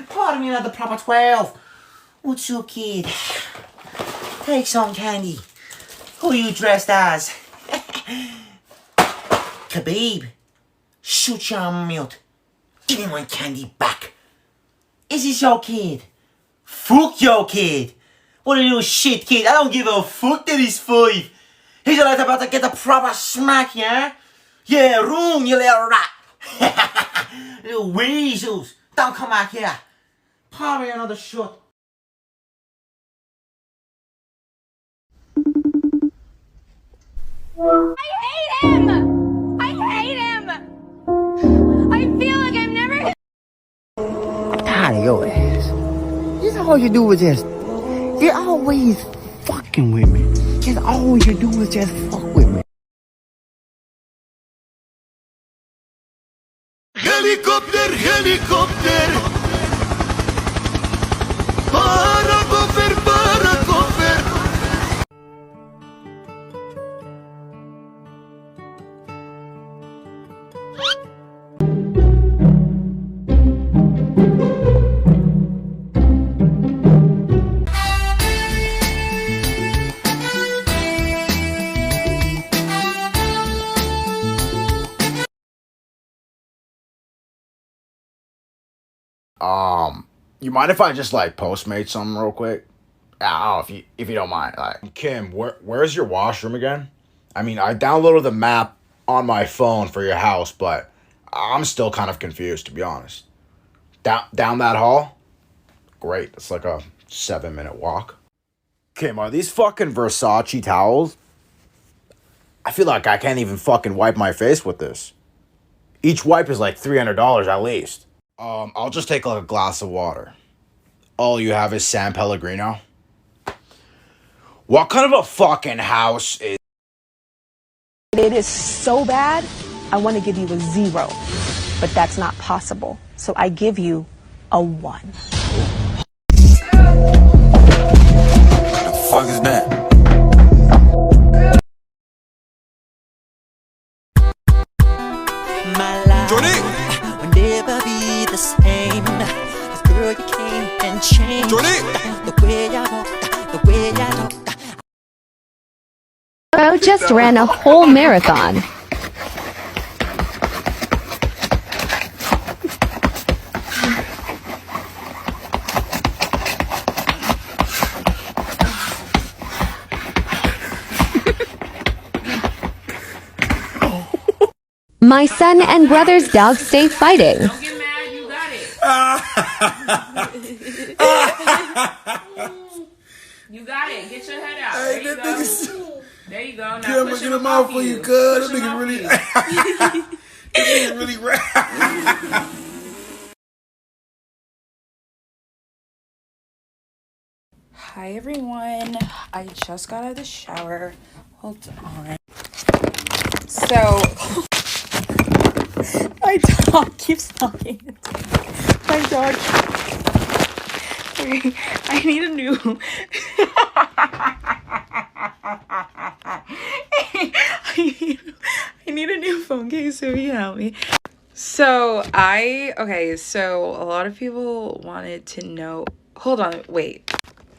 Pardon me, not the proper 12. What's up, kid? Take some candy. Who are you dressed as? Khabib. Shut your mouth. Give me my candy back. Is this your kid? Fuck your kid. What a little shit kid. I don't give a fuck that he's 5. He's about to get a proper smack, yeah? Yeah, room, you little rat. Little weasels. Don't come back here. Pour me another shot. I hate him! I hate him! I feel like I've never... I'm tired of your ass. This all you do is just... You're always fucking with me. Just all you do is just fuck with me. Helicopter, helicopter. Paracofer, paracofer. You mind if I just like Postmate something real quick? Oh, if you don't mind. Like, Kim, where's your washroom again? I mean, I downloaded the map on my phone for your house, but I'm still kind of confused, to be honest. Down that hall? Great. It's like a 7-minute walk. Kim, are these fucking Versace towels? I feel like I can't even fucking wipe my face with this. Each wipe is like $300 at least. I'll just take like a glass of water. All you have is San Pellegrino? What kind of a fucking house is... It is so bad, I want to give you a 0, but that's not possible. So I give you a 1. What the fuck is that? My life will never be the same. 'Cause girl, you came and changed the way I walk, the way I talk. Bro just ran a whole marathon. My son and brother's dogs stay fighting. Don't get mad, you got it. You got it. Get your head out. There you go. There you go. Now Kim, push get him him out for you, cuz. That Push him nigga out really... for That nigga really rap. Hi everyone, I just got out of the shower. Hold on. So, my dog keeps talking. My dog. Wait, I need a new. I need a new phone case so you can help me. So so a lot of people wanted to know. Hold on, wait.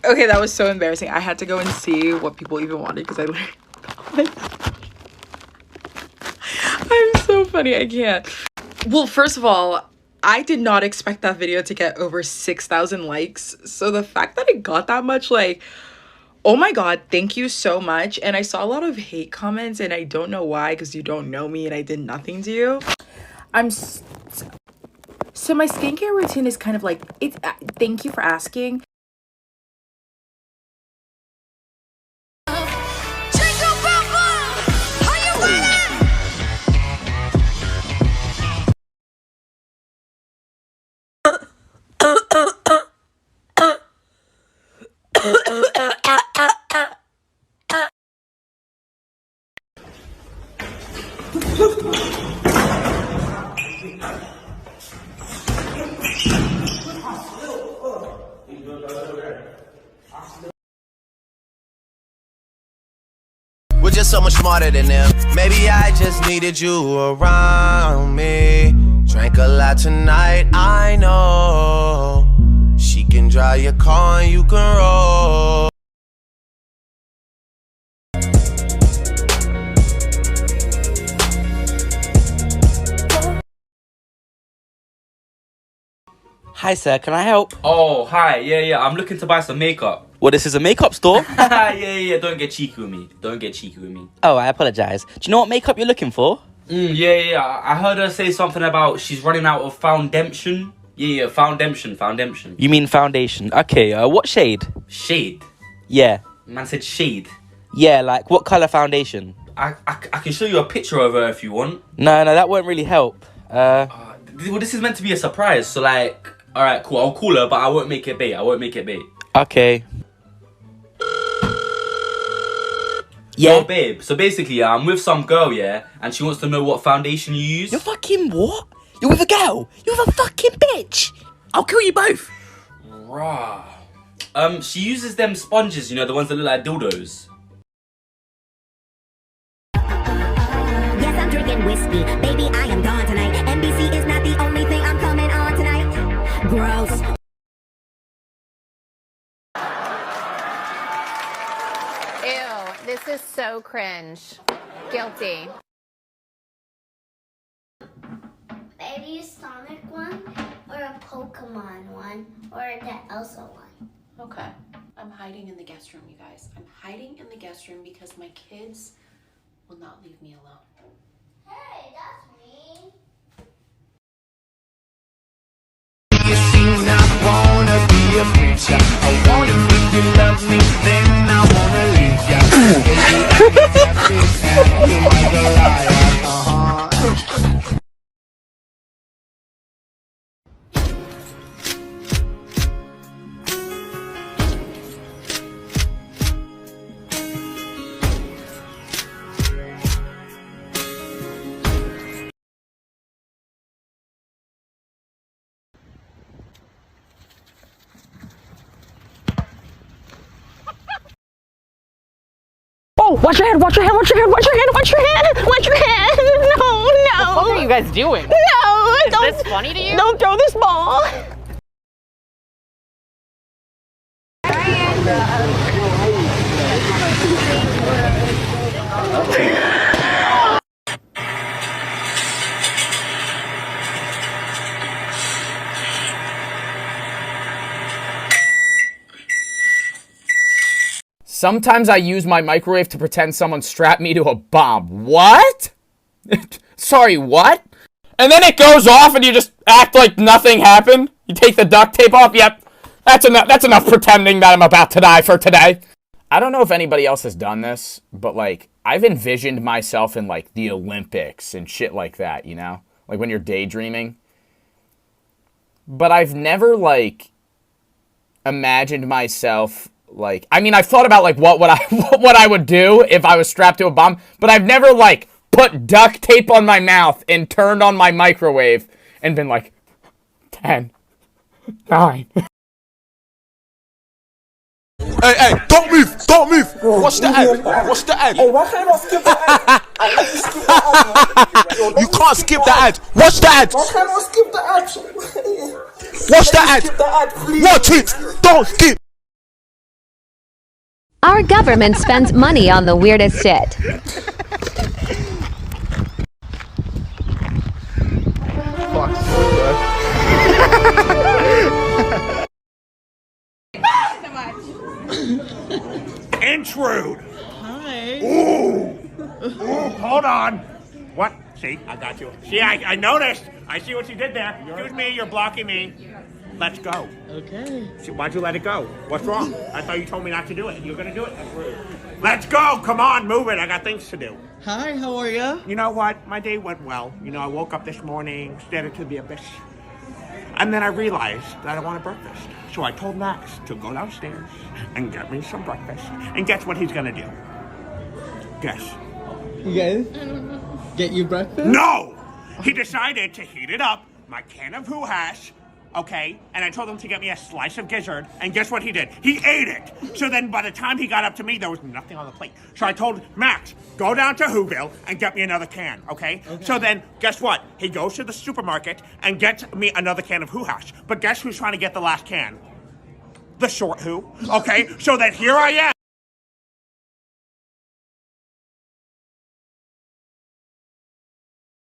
Okay, that was so embarrassing. I had to go and see what people even wanted because I literally... I'm so funny, I can't. Well, first of all, I did not expect that video to get over 6,000 likes. So the fact that it got that much, like, oh my god, thank you so much. And I saw a lot of hate comments and I don't know why because you don't know me and I did nothing to you. So my skincare routine is kind of like, thank you for asking. We're just so much smarter than them. Maybe I just needed you around me. Drank a lot tonight, I know. buy your car and you can roll. Hi sir, can I help? Oh, hi. Yeah, I'm looking to buy some makeup. Well, this is a makeup store. yeah, don't get cheeky with me. Don't get cheeky with me. Oh, I apologize. Do you know what makeup you're looking for? Yeah. I heard her say something about she's running out of foundation. Yeah, foundation. You mean foundation. Okay, what shade? Shade? Yeah. Man said shade. Yeah, like what color foundation? I can show you a picture of her if you want. No, that won't really help. Well, this is meant to be a surprise, so like... Alright, cool. I'll call her, but I won't make it bait. Okay. Yo, babe. So basically, I'm with some girl, yeah? And she wants to know what foundation you use. You're fucking what? You're with a girl? You're with a fucking bitch? I'll kill you both. Rah. She uses them sponges, you know, the ones that look like dildos. Yes, I'm drinking whiskey. Baby, I am gone tonight. NBC is not the only thing I'm coming on tonight. Gross. Ew, this is so cringe. Guilty. Baby, a Sonic one, or a Pokemon one, or the Elsa one. Okay. I'm hiding in the guest room, you guys. I'm hiding in the guest room because my kids will not leave me alone. Hey, that's me. You seem not wanna be a preacher. I wanna make you love me, then I wanna leave ya. You might be liar. Oh, watch your head, watch your head, watch your head, watch your head, watch your head, watch your head. No. What the fuck are you guys doing? No, Is this funny to you? Don't throw this ball. Sometimes I use my microwave to pretend someone strapped me to a bomb. What? Sorry, what? And then it goes off and you just act like nothing happened? You take the duct tape off? Yep. That's enough pretending that I'm about to die for today. I don't know if anybody else has done this, but like, I've envisioned myself in like the Olympics and shit like that, you know? Like when you're daydreaming. But I've never like imagined myself like, I mean, I've thought about like what I would do if I was strapped to a bomb, but I've never like put duct tape on my mouth and turned on my microwave and been like 10, 9. Hey, don't move! Watch the ad! Hey, why can't I skip the ad? I let you skip the ad. You can't skip the ad! Watch the ad! Why can't I skip the ad? Watch the ad! Skip the ad, please. Watch it! Don't skip! Our government spends money on the weirdest shit. Intrude! Hi. Ooh, hold on. What? See, I got you. See, I noticed. I see what you did there. Excuse me, you're blocking me. Let's go. Okay. See, why'd you let it go? What's wrong? I thought you told me not to do it. You're gonna do it? That's rude. Let's go! Come on, move it. I got things to do. Hi, how are you? You know what? My day went well. You know, I woke up this morning, stared into the abyss. And then I realized that I wanted breakfast. So I told Max to go downstairs and get me some breakfast. And guess what he's gonna do? Guess. You guys get you breakfast? No! He decided to heat it up, my can of hoo hash, okay? And I told him to get me a slice of gizzard, and guess what he did? He ate it! So then by the time he got up to me, there was nothing on the plate. So I told Max, go down to Whoville and get me another can, okay? So then, guess what? He goes to the supermarket and gets me another can of hoo hash. But guess who's trying to get the last can? the short who, okay? So that here I am.